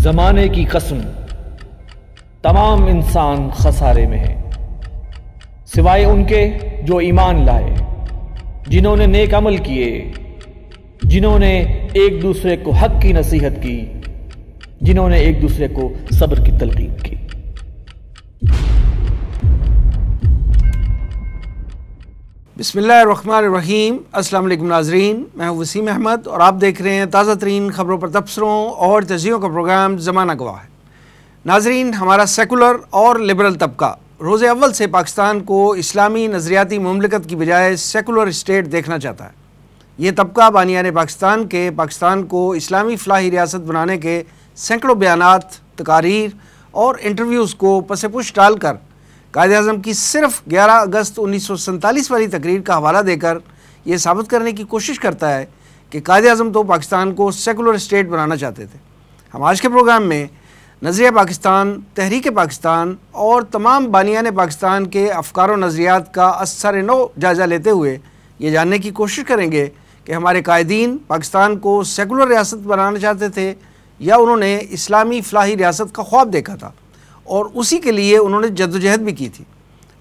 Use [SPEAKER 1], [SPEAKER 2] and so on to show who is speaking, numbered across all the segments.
[SPEAKER 1] زمانے کی قسم تمام انسان خسارے میں ہے، سوائے ان کے جو ایمان لائے، جنہوں نے نیک عمل کیے، جنہوں نے ایک دوسرے کو حق کی نصیحت کی، جنہوں نے ایک دوسرے کو صبر کی تلقین کی۔
[SPEAKER 2] بسم اللہ الرحمن الرحیم۔ السلام علیکم ناظرین، میں ہوں وسیم احمد اور آپ دیکھ رہے ہیں تازہ ترین خبروں پر تبصروں اور تجزیوں کا پروگرام زمانہ گواہ ہے۔ ناظرین، ہمارا سیکولر اور لبرل طبقہ روز اول سے پاکستان کو اسلامی نظریاتی مملکت کی بجائے سیکولر اسٹیٹ دیکھنا چاہتا ہے۔ یہ طبقہ بانیان پاکستان کو اسلامی فلاحی ریاست بنانے کے سینکڑوں بیانات، تقاریر اور انٹرویوز کو پس پش ڈال کر قائد اعظم کی صرف 11 اگست 1947 والی تقریر کا حوالہ دے کر یہ ثابت کرنے کی کوشش کرتا ہے کہ قائد اعظم تو پاکستان کو سیکولر اسٹیٹ بنانا چاہتے تھے۔ ہم آج کے پروگرام میں نظریہ پاکستان، تحریک پاکستان اور تمام بانیان پاکستان کے افکار و نظریات کا اثر نو جائزہ لیتے ہوئے یہ جاننے کی کوشش کریں گے کہ ہمارے قائدین پاکستان کو سیکولر ریاست بنانا چاہتے تھے یا انہوں نے اسلامی فلاحی ریاست کا خواب دیکھا تھا اور اسی کے لیے انہوں نے جدوجہد بھی کی تھی۔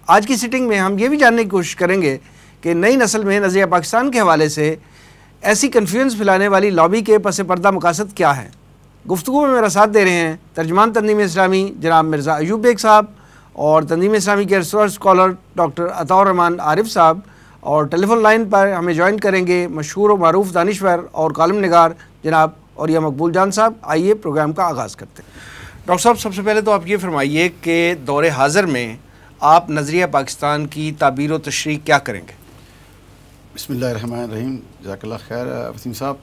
[SPEAKER 2] آج کی سیٹنگ میں ہم یہ بھی جاننے کی کوشش کریں گے کہ نئی نسل میں نظریہ پاکستان کے حوالے سے ایسی کنفیوژن پھیلانے والی لابی کے پس پردہ مقاصد کیا ہیں۔ گفتگو میں میرا ساتھ دے رہے ہیں ترجمان تنظیم اسلامی جناب مرزا ایوب بیگ صاحب اور تنظیم اسلامی کے ریسرچ اسکالر ڈاکٹر عطاء الرحمن عارف صاحب، اور ٹیلی فون لائن پر ہمیں جوائن کریں گے مشہور و معروف دانشور اور کالم نگار جناب اولیاء مقبول جان صاحب۔ آئیے پروگرام کا آغاز کرتے ہیں۔ ڈاکٹر صاحب، سب سے پہلے تو آپ یہ فرمائیے کہ دور حاضر میں آپ نظریہ پاکستان کی تعبیر و تشریح کیا کریں گے؟
[SPEAKER 3] بسم اللہ الرحمن الرحیم، جزاک اللہ خیر وسیم صاحب۔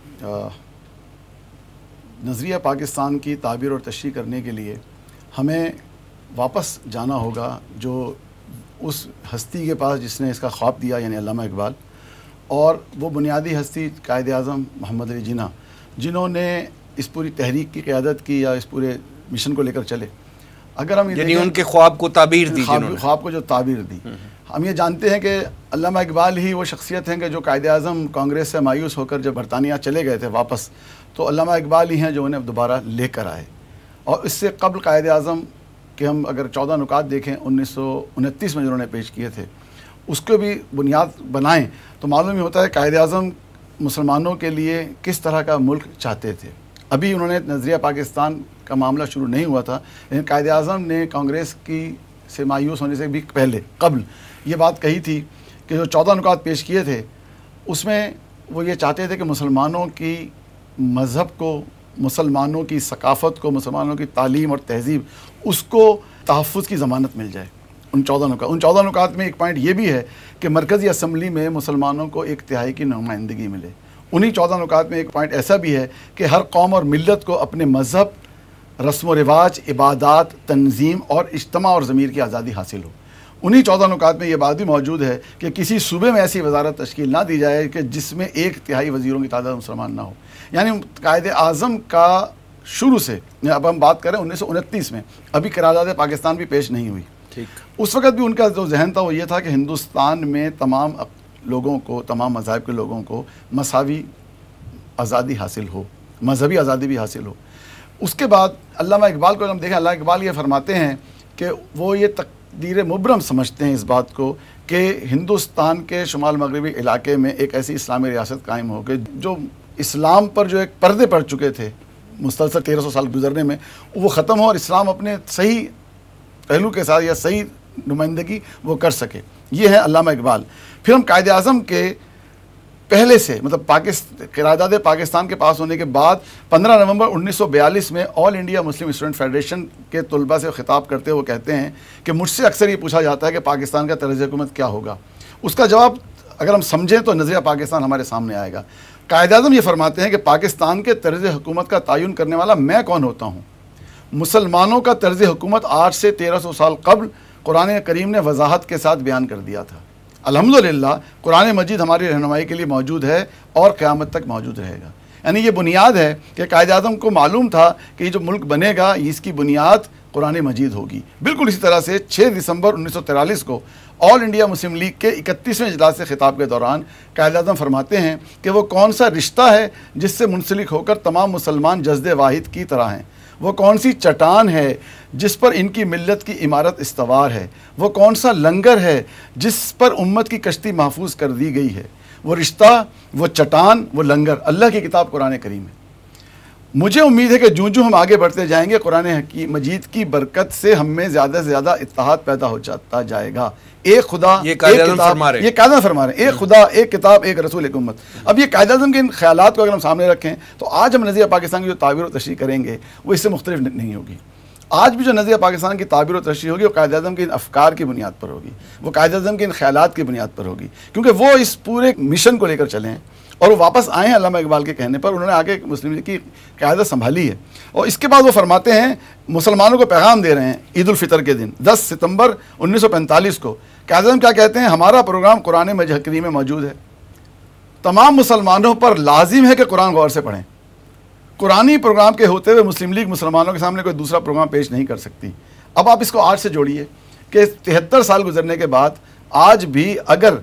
[SPEAKER 3] نظریہ پاکستان کی تعبیر اور تشریح کرنے کے لیے ہمیں واپس جانا ہوگا جو اس ہستی کے پاس جس نے اس کا خواب دیا، یعنی علامہ اقبال، اور وہ بنیادی ہستی قائد اعظم محمد علی جناح، جنہوں نے اس پوری تحریک کی قیادت کی یا اس پورے مشن کو لے کر چلے۔ اگر ہم
[SPEAKER 2] یعنی ان کے خواب کو تعبیر دی،
[SPEAKER 3] خواب کو جو تعبیر دی، ہم یہ جانتے ہیں کہ علامہ اقبال ہی وہ شخصیت ہیں کہ جو قائد اعظم کانگریس سے مایوس ہو کر جب برطانیہ چلے گئے تھے واپس، تو علامہ اقبال ہی ہیں جو انہیں دوبارہ لے کر آئے۔ اور اس سے قبل قائد اعظم کہ ہم اگر 14 نکات دیکھیں 1929 میں جنہوں نے پیش کیے تھے، اس کو بھی بنیاد بنائیں تو معلوم ہی ہوتا ہے قائد اعظم مسلمانوں کے لیے کس طرح کا ملک چاہتے تھے۔ ابھی انہوں نے نظریہ پاکستان کا معاملہ شروع نہیں ہوا تھا، لیکن قائد اعظم نے کانگریس کی سے مایوس ہونے سے بھی قبل یہ بات کہی تھی کہ جو 14 نکات پیش کیے تھے اس میں وہ یہ چاہتے تھے کہ مسلمانوں کی مذہب کو، مسلمانوں کی ثقافت کو، مسلمانوں کی تعلیم اور تہذیب، اس کو تحفظ کی ضمانت مل جائے۔ ان 14 نکات میں ایک پوائنٹ یہ بھی ہے کہ مرکزی اسمبلی میں مسلمانوں کو 1/3 کی نمائندگی ملے۔ انہی 14 نکات میں ایک پوائنٹ ایسا بھی ہے کہ ہر قوم اور ملت کو اپنے مذہب، رسم و رواج، عبادات، تنظیم اور اجتماع اور ضمیر کی آزادی حاصل ہو۔ انہی 14 نکات میں یہ بات بھی موجود ہے کہ کسی صوبے میں ایسی وزارت تشکیل نہ دی جائے کہ جس میں 1/3 وزیروں کی تعداد مسلمان نہ ہو۔ یعنی قائد اعظم کا شروع سے، اب ہم بات کریں 1929 میں، ابھی قرارداد پاکستان بھی پیش نہیں ہوئی، اس وقت بھی ان کا جو ذہن تھا وہ یہ تھا کہ ہندوستان میں تمام لوگوں کو، تمام مذاہب کے لوگوں کو مساوی آزادی حاصل ہو، مذہبی آزادی بھی حاصل ہو۔ اس کے بعد علامہ اقبال کو ہم دیکھیں، علامہ اقبال یہ فرماتے ہیں کہ وہ یہ تقدیر مبرم سمجھتے ہیں اس بات کو کہ ہندوستان کے شمال مغربی علاقے میں ایک ایسی اسلامی ریاست قائم ہو کہ جو اسلام پر جو ایک پردے پڑ چکے تھے مسلسل 1300 سال گزرنے میں، وہ ختم ہو اور اسلام اپنے صحیح پہلو کے ساتھ یا صحیح نمائندگی وہ کر سکے۔ یہ ہے علامہ اقبال۔ پھر ہم قائد اعظم کے پہلے سے، مطلب قرارداد پاکستان کے پاس ہونے کے بعد 15 نومبر 1942 میں آل انڈیا مسلم اسٹوڈنٹ فیڈریشن کے طلباء سے خطاب کرتے ہوئے کہتے ہیں کہ مجھ سے اکثر یہ پوچھا جاتا ہے کہ پاکستان کا طرز حکومت کیا ہوگا۔ اس کا جواب اگر ہم سمجھیں تو نظریہ پاکستان ہمارے سامنے آئے گا۔ قائد اعظم یہ فرماتے ہیں کہ پاکستان کے طرز حکومت کا تعین کرنے والا میں کون ہوتا ہوں؟ مسلمانوں کا طرز حکومت آج سے 1300 سال قبل قرآن کریم نے وضاحت کے ساتھ بیان کر دیا تھا۔ الحمدللہ قرآن مجید ہماری رہنمائی کے لیے موجود ہے اور قیامت تک موجود رہے گا۔ یعنی یہ بنیاد ہے کہ قائد اعظم کو معلوم تھا کہ یہ جو ملک بنے گا اس کی بنیاد قرآن مجید ہوگی۔ بالکل اسی طرح سے 6 دسمبر 1943 کو آل انڈیا مسلم لیگ کے 31ویں اجلاس سے خطاب کے دوران قائد اعظم فرماتے ہیں کہ وہ کون سا رشتہ ہے جس سے منسلک ہو کر تمام مسلمان جسد واحد کی طرح ہیں۔ وہ کون سی چٹان ہے جس پر ان کی ملت کی عمارت استوار ہے، وہ کون سا لنگر ہے جس پر امت کی کشتی محفوظ کر دی گئی ہے، وہ رشتہ، وہ چٹان، وہ لنگر اللہ کی کتاب قرآن کریم ہے۔ مجھے امید ہے کہ جوں ہم آگے بڑھتے جائیں گے قرآن مجید کی برکت سے ہم میں زیادہ سے زیادہ اتحاد پیدا ہو جاتا جائے گا۔ ایک خدا،
[SPEAKER 2] یہ قائد اعظم
[SPEAKER 3] فرما رہے ہیں، ایک خدا، ایک کتاب، ایک رسول، ایک امت۔ اب یہ قائد اعظم کے ان خیالات کو اگر ہم سامنے رکھیں تو آج ہم نظریہ پاکستان کی جو تعبیر و تشریح کریں گے وہ اس سے مختلف نہیں ہوگی۔ آج بھی جو نظریہ پاکستان کی تعبیر و تشریح ہوگی وہ قائد اعظم کے ان افکار کی بنیاد پر ہوگی، وہ قائد اعظم کے ان خیالات کی بنیاد پر ہوگی، کیونکہ وہ اس پورے مشن کو لے کر چلے ہیں اور وہ واپس آئے ہیں علامہ اقبال کے کہنے پر، انہوں نے آگے مسلم لیگ کی قیادت سنبھالی ہے۔ اور اس کے بعد وہ فرماتے ہیں، مسلمانوں کو پیغام دے رہے ہیں عید الفطر کے دن 10 ستمبر 1945 کو، قائد اعظم کیا کہتے ہیں؟ ہمارا پروگرام قرآن کریم میں موجود ہے، تمام مسلمانوں پر لازم ہے کہ قرآن غور سے پڑھیں۔ قرآنی پروگرام کے ہوتے ہوئے مسلم لیگ مسلمانوں کے سامنے کوئی دوسرا پروگرام پیش نہیں کر سکتی۔ اب آپ اس کو آج سے جوڑیے کہ 73 سال گزرنے کے بعد آج بھی اگر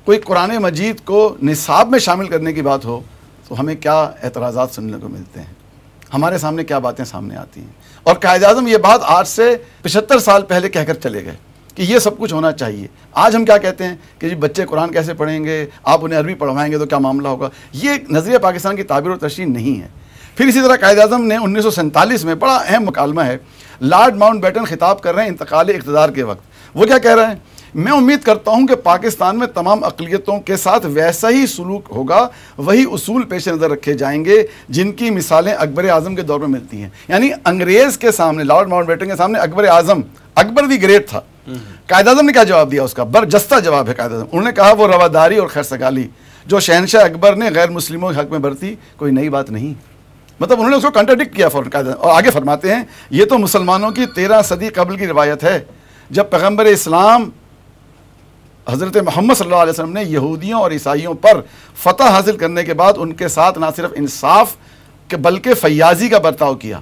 [SPEAKER 3] کوئی قرآن مجید کو نصاب میں شامل کرنے کی بات ہو تو ہمیں کیا اعتراضات سننے کو ملتے ہیں، ہمارے سامنے کیا باتیں سامنے آتی ہیں۔ اور قائد اعظم یہ بات آج سے 75 سال پہلے کہہ کر چلے گئے کہ یہ سب کچھ ہونا چاہیے۔ آج ہم کیا کہتے ہیں کہ جی بچے قرآن کیسے پڑھیں گے، آپ انہیں عربی پڑھوائیں گے تو کیا معاملہ ہوگا۔ یہ نظریہ پاکستان کی تعبیر و تشریح نہیں ہے۔ پھر اسی طرح قائد اعظم نے 1947 میں بڑا اہم مکالمہ ہے، لارڈ ماؤنٹ بیٹن خطاب کر رہے ہیں انتقال اقتدار کے وقت۔ وہ کیا کہہ رہے ہیں؟ میں امید کرتا ہوں کہ پاکستان میں تمام اقلیتوں کے ساتھ ویسا ہی سلوک ہوگا، وہی اصول پیش نظر رکھے جائیں گے جن کی مثالیں اکبر اعظم کے دور میں ملتی ہیں۔ یعنی انگریز کے سامنے، لارڈ ماؤنٹ بیٹن کے سامنے اکبر اعظم، اکبر دی گریٹ تھا، قائد اعظم نے کیا جواب دیا؟ اس کا برجستہ جواب ہے قائد اعظم۔ انہوں نے کہا وہ رواداری اور خیر سگالی جو شہنشاہ اکبر نے غیر مسلموں کے حق میں برتی کوئی نئی بات نہیں۔ مطلب انہوں نے اس کو کنٹراڈکٹ کیا فوراً قائد اعظم، اور آگے فرماتے ہیں یہ تو مسلمانوں کی 13 صدی قبل کی روایت ہے، جب پیغمبر اسلام حضرت محمد صلی اللہ علیہ وسلم نے یہودیوں اور عیسائیوں پر فتح حاصل کرنے کے بعد ان کے ساتھ نہ صرف انصاف بلکہ فیاضی کا برتاؤ کیا۔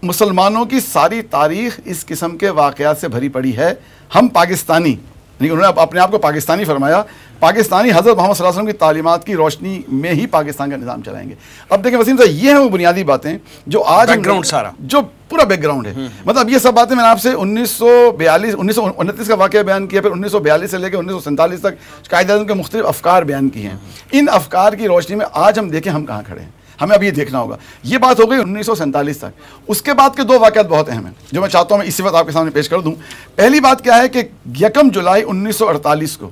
[SPEAKER 3] مسلمانوں کی ساری تاریخ اس قسم کے واقعات سے بھری پڑی ہے۔ ہم پاکستانی، انہوں نے اپنے آپ کو پاکستانی فرمایا، پاکستانی حضرت محمد صلی اللہ علیہ وسلم کی تعلیمات کی روشنی میں ہی پاکستان کا نظام چلائیں گے۔ اب دیکھیں وسیم صاحب، یہ ہیں وہ بنیادی باتیں جو آج
[SPEAKER 2] بیک گراؤنڈ سارا،
[SPEAKER 3] جو پورا بیک گراؤنڈ ہے۔ مطلب یہ سب باتیں میں نے آپ سے 1929 کا واقعہ بیان کیا، پھر 1942 سے لے کے 1947 تک قائد اعظم کے مختلف افکار بیان کیے ہیں۔ ان افکار کی روشنی میں آج ہم دیکھیں ہم کہاں کھڑے ہیں، ہمیں اب یہ دیکھنا ہوگا۔ یہ بات ہو گئی 1947 تک۔ اس کے بعد کے 2 واقعات بہت اہم ہیں جو میں چاہتا ہوں میں اسی وقت آپ کے سامنے پیش کر دوں۔ پہلی بات کیا ہے کہ 1 جولائی 1948 کو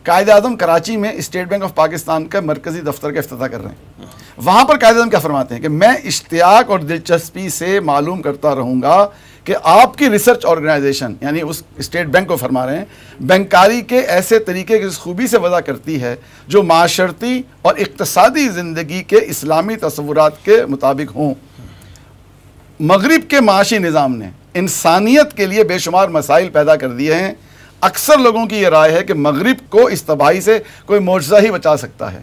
[SPEAKER 3] قائد اعظم کراچی میں اسٹیٹ بینک آف پاکستان کا مرکزی دفتر کا افتتاح کر رہے ہیں۔ وہاں پر قائد اعظم کیا فرماتے ہیں کہ میں اشتیاق اور دلچسپی سے معلوم کرتا رہوں گا کہ آپ کی ریسرچ آرگنائزیشن، یعنی اس اسٹیٹ بینک کو فرما رہے ہیں، بینکاری کے ایسے طریقے کی خوبی سے وضع کرتی ہے جو معاشرتی اور اقتصادی زندگی کے اسلامی تصورات کے مطابق ہوں۔ مغرب کے معاشی نظام نے انسانیت کے لیے بے شمار مسائل پیدا کر دیے ہیں۔ اکثر لوگوں کی یہ رائے ہے کہ مغرب کو اس تباہی سے کوئی معجزہ ہی بچا سکتا ہے۔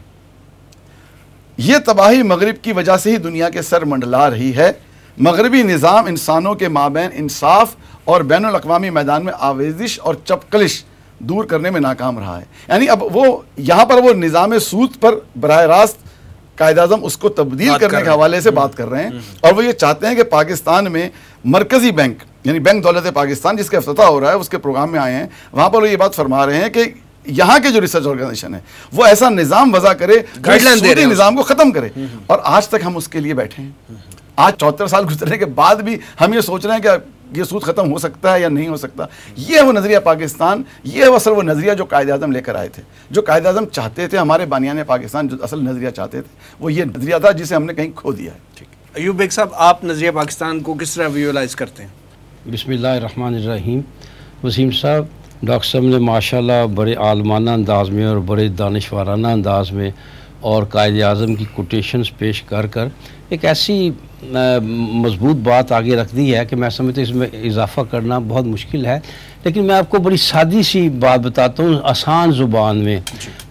[SPEAKER 3] یہ تباہی مغرب کی وجہ سے ہی دنیا کے سر منڈلا رہی ہے۔ مغربی نظام انسانوں کے مابین انصاف اور بین الاقوامی میدان میں آویزش اور چپکلش دور کرنے میں ناکام رہا ہے۔ یعنی اب وہ یہاں پر وہ نظام سود پر براہ راست قائد اعظم اس کو تبدیل کرنے کے حوالے سے بات کر رہے ہیں، اور وہ یہ چاہتے ہیں کہ پاکستان میں مرکزی بینک یعنی بینک دولت پاکستان جس کا افتتاح ہو رہا ہے اس کے پروگرام میں آئے ہیں، وہاں پر وہ یہ بات فرما رہے ہیں کہ یہاں کے جو ریسرچ آرگنائزیشن ہے وہ ایسا نظام وضع کرے جو سودی نظام کو ختم کرے، اور آج تک ہم اس کے لیے بیٹھے ہیں۔ آج 74 سال گزرنے کے بعد بھی ہم یہ سوچ رہے ہیں کہ یہ سود ختم ہو سکتا ہے یا نہیں ہو سکتا۔ یہ وہ نظریہ پاکستان، یہ وہ اصل وہ نظریہ جو قائد اعظم لے کر آئے تھے، جو قائد اعظم چاہتے تھے، ہمارے بانیان پاکستان جو اصل نظریہ چاہتے تھے وہ یہ نظریہ تھا جسے ہم نے کہیں کھو دیا ہے۔
[SPEAKER 2] ایوب بیگ صاحب، آپ نظریہ پاکستان کو کس طرح ویژوائز کرتے ہیں؟
[SPEAKER 4] بسم اللہ الرحمن الرحیم۔ وسیم صاحب، ڈاکٹر صاحب نے ماشاءاللہ بڑے عالمانہ انداز میں اور بڑے دانشورانہ انداز میں اور قائد اعظم کی کوٹیشنز پیش کر ایک ایسی مضبوط بات آگے رکھ دی ہے کہ میں سمجھتا ہوں اس میں اضافہ کرنا بہت مشکل ہے، لیکن میں آپ کو بڑی سادی سی بات بتاتا ہوں آسان زبان میں۔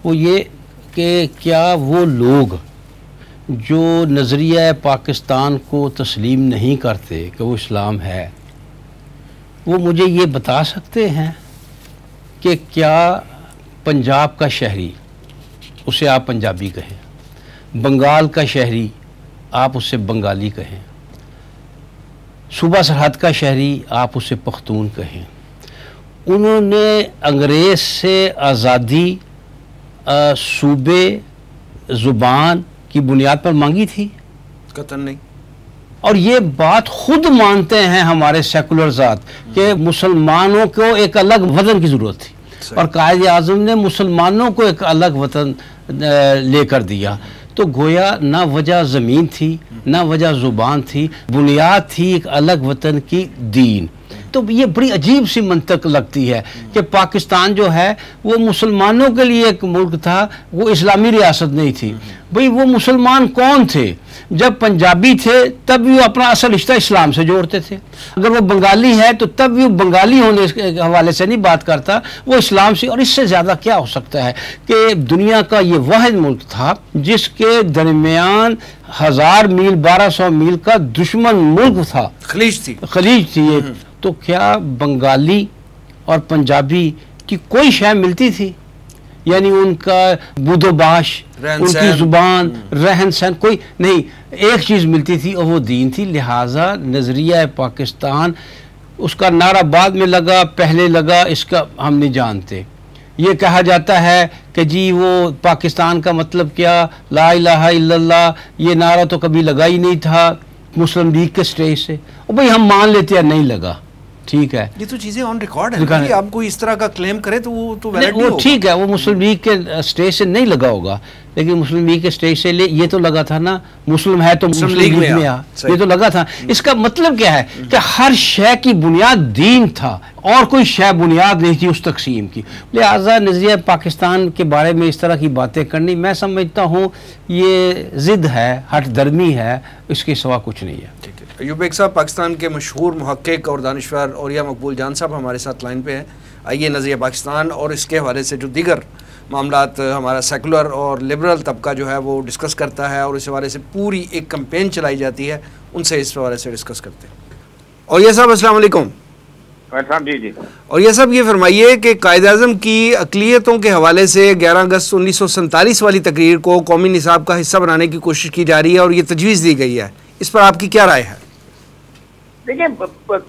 [SPEAKER 4] وہ یہ کہ کیا وہ لوگ جو نظریہ پاکستان کو تسلیم نہیں کرتے کہ وہ اسلام ہے، وہ مجھے یہ بتا سکتے ہیں کہ کیا پنجاب کا شہری، اسے آپ پنجابی کہیں، بنگال کا شہری آپ اسے بنگالی کہیں، صوبہ سرحد کا شہری، آپ اسے پختون کہیں، انہوں نے انگریز سے آزادی صوبے زبان کی بنیاد پر مانگی تھی؟
[SPEAKER 2] قطعاً نہیں.
[SPEAKER 4] اور یہ بات خود مانتے ہیں ہمارے سیکولر ذات کہ مسلمانوں کو ایک الگ وطن کی ضرورت تھی، اور قائد اعظم نے مسلمانوں کو ایک الگ وطن لے کر دیا. تو گویا نہ وجہ زمین تھی، نہ وجہ زبان تھی، بنیاد تھی ایک الگ وطن کی دین. تو یہ بڑی عجیب سی منطق لگتی ہے کہ پاکستان جو ہے وہ مسلمانوں کے لیے ایک ملک تھا، وہ اسلامی ریاست نہیں تھی. بھئی وہ مسلمان کون تھے؟ جب پنجابی تھے تب بھی وہ اپنا اصل رشتہ اسلام سے جوڑتے تھے. اگر وہ بنگالی ہے تو تب بھی وہ بنگالی ہونے کے حوالے سے نہیں بات کرتا، وہ اسلام سے. اور اس سے زیادہ کیا ہو سکتا ہے کہ دنیا کا یہ واحد ملک تھا جس کے درمیان 1000 میل 1200 میل کا دشمن ملک تھا،
[SPEAKER 2] خلیج تھی
[SPEAKER 4] یہ. تو کیا بنگالی اور پنجابی کی کوئی شے ملتی تھی؟ یعنی ان کا بود و باش، ان کی زبان، رہن سہن، کوئی نہیں. ایک چیز ملتی تھی اور وہ دین تھی. لہٰذا نظریہ پاکستان، اس کا نعرہ بعد میں لگا، پہلے لگا، اس کا ہم نہیں جانتے. یہ کہا جاتا ہے کہ جی وہ پاکستان کا مطلب کیا، لا الہ الا اللہ، یہ نعرہ تو کبھی لگا ہی نہیں تھا مسلم لیگ کے سٹیج سے. اور بھئی ہم مان لیتے ہیں نہیں لگا، ٹھیک ہے.
[SPEAKER 2] یہ تو چیزیں آن ریکارڈ ہیں کہ آپ کوئی اس طرح کا کلیم کرے تو وہ تو ویلڈ نہیں ہوگا.
[SPEAKER 4] ٹھیک ہے، وہ مسلم لیگ کے سٹیج سے نہیں لگا ہوگا، لیکن مسلم لیگ کے سٹیج سے یہ تو لگا تھا نا، مسلم ہے تو مسلم لیگ میں آ، یہ تو لگا تھا. اس کا مطلب کیا ہے کہ ہر شے کی بنیاد دین تھا اور کوئی شے بنیاد نہیں تھی اس تقسیم کی. لہٰذا نظریہ پاکستان کے بارے میں اس طرح کی باتیں کرنی، میں سمجھتا ہوں یہ ضد ہے، ہٹ درمی ہے، اس کے سوا کچھ نہیں ہے.
[SPEAKER 2] ایوب بیگ صاحب، پاکستان کے مشہور محقق اور دانشور اولیاء مقبول جان صاحب ہمارے ساتھ لائن پہ ہیں. آئیے نظریہ پاکستان اور اس کے حوالے سے جو دیگر معاملات ہمارا سیکولر اور لبرل طبقہ جو ہے وہ ڈسکس کرتا ہے، اور اس حوالے سے پوری ایک کمپین چلائی جاتی ہے، ان سے اس حوالے سے ڈسکس کرتے ہیں. اور یہ صاحب السلام علیکم.
[SPEAKER 5] جی.
[SPEAKER 2] اور یہ صاحب یہ فرمائیے کہ قائد اعظم کی اقلیتوں کے حوالے سے 11 اگست 1947 والی تقریر کو قومی نصاب کا حصہ بنانے کی کوشش کی جا رہی ہے اور یہ تجویز دی گئی ہے، اس پر آپ کی کیا رائے ہے؟
[SPEAKER 5] دیکھیں،